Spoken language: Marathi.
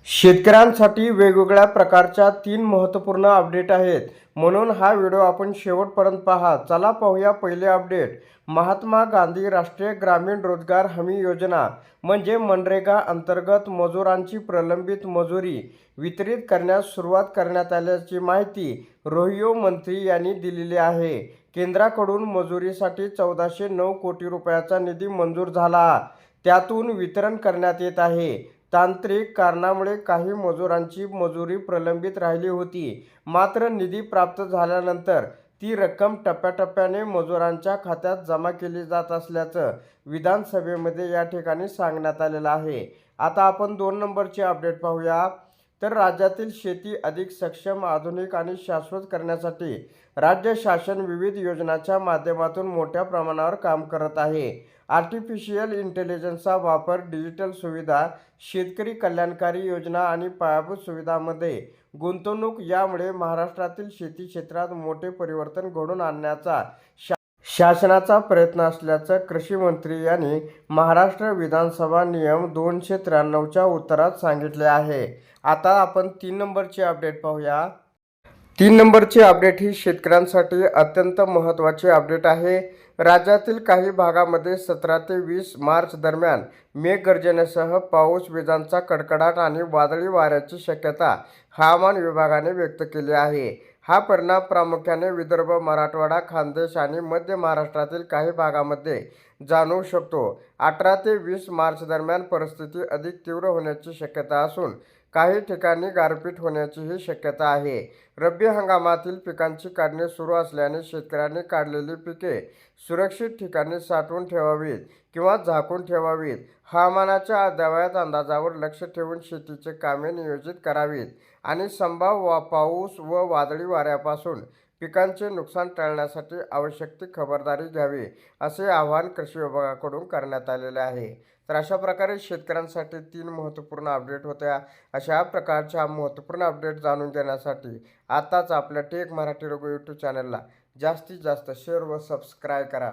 शेतकऱ्यांसाठी वेगवेगळ्या प्रकारच्या 3 महत्त्वपूर्ण अपडेट आहेत, म्हणून हा व्हिडिओ आपण शेवटपर्यंत पहा. चला पाहूया पहिले अपडेट. महात्मा गांधी राष्ट्रीय ग्रामीण रोजगार हमी योजना म्हणजे मनरेगा अंतर्गत मजुरांची प्रलंबित मजुरी वितरित करण्यास सुरुवात करण्यात आल्याची माहिती रोहियो मंत्री यांनी दिलेली आहे. केंद्राकडून मजुरीसाठी 1409 कोटी रुपयाचा निधी मंजूर झाला, त्यातून वितरण करण्यात येत आहे. तांत्रिक कारणामुळे काही मजुरांची मजुरी प्रलंबित राहिली होती, मात्र निधी प्राप्त झाल्यानंतर ती रक्कम टप्प्याटप्प्याने मजुरांच्या खात्यात जमा केली जात असल्याचं विधानसभेमध्ये या ठिकाणी सांगण्यात आलेलं आहे. आता आपण 2 नंबरचे अपडेट पाहूया. तर राज्यातील शेती अधिक सक्षम, आधुनिक आणि शाश्वत करण्यासाठी राज्य शासन विविध योजनांच्या माध्यमातून मोठ्या प्रमाणावर काम करत आहे. आर्टिफिशियल इंटेलिजन्सचा वापर, डिजिटल सुविधा, शेतकरी कल्याणकारी योजना आणि पायाभूत सुविधांमध्ये गुंतवणूक यामुळे महाराष्ट्रातील शेती क्षेत्रात मोठे परिवर्तन घडवून आणण्याचा शासनाचा प्रयत्न असल्याचं कृषी मंत्री यांनी महाराष्ट्र विधानसभा नियम 293च्या उत्तरात सांगितले आहे. आता आपण 3 नंबरचे अपडेट पाहूया. 3 नंबरचे अपडेट ही शेतकऱ्यांसाठी अत्यंत महत्त्वाचे अपडेट आहे. राज्यातील काही भागामध्ये 17 ते 20 मार्च दरम्यान मेघगर्जनेसह पाऊस, विजांचा कडकडाट आणि वादळी वाऱ्याची शक्यता हवामान विभागाने व्यक्त केली आहे. हा परिणाम प्रामुख्याने विदर्भ, मराठवाडा, खानदेश आणि मध्य महाराष्ट्रातील काही भागामध्ये जाणवू शकतो. 18 ते 20 मार्च दरम्यान परिस्थिती अधिक तीव्र होण्याची शक्यता असून काही ठिकाणी गारपीट होण्याचीही शक्यता आहे. रब्बी हंगामातील पिकांची काढणी सुरू असल्याने शेतकऱ्यांनी काढलेली पिके सुरक्षित ठिकाणी साठवून ठेवावीत किंवा झाकून ठेवावीत. हवामानाच्या अद्ययावत अंदाजावर लक्ष ठेवून शेतीची कामे नियोजित करावीत आणि संभाव्य पाऊस व वादळी वाऱ्यापासून पिकांचे नुकसान टाळण्यासाठी आवश्यक ती खबरदारी घ्यावी, असे आवाहन कृषी विभागाकडून करण्यात आलेले आहे. तर अशा प्रकारे शेतकऱ्यांसाठी 3 महत्त्वपूर्ण अपडेट होत्या. अशा प्रकारच्या महत्त्वपूर्ण अपडेट जाणून घेण्यासाठी आताच आपल्या टेक मराठी रघु यूट्यूब चॅनलला जास्तीत जास्त शेअर व सबस्क्राईब करा.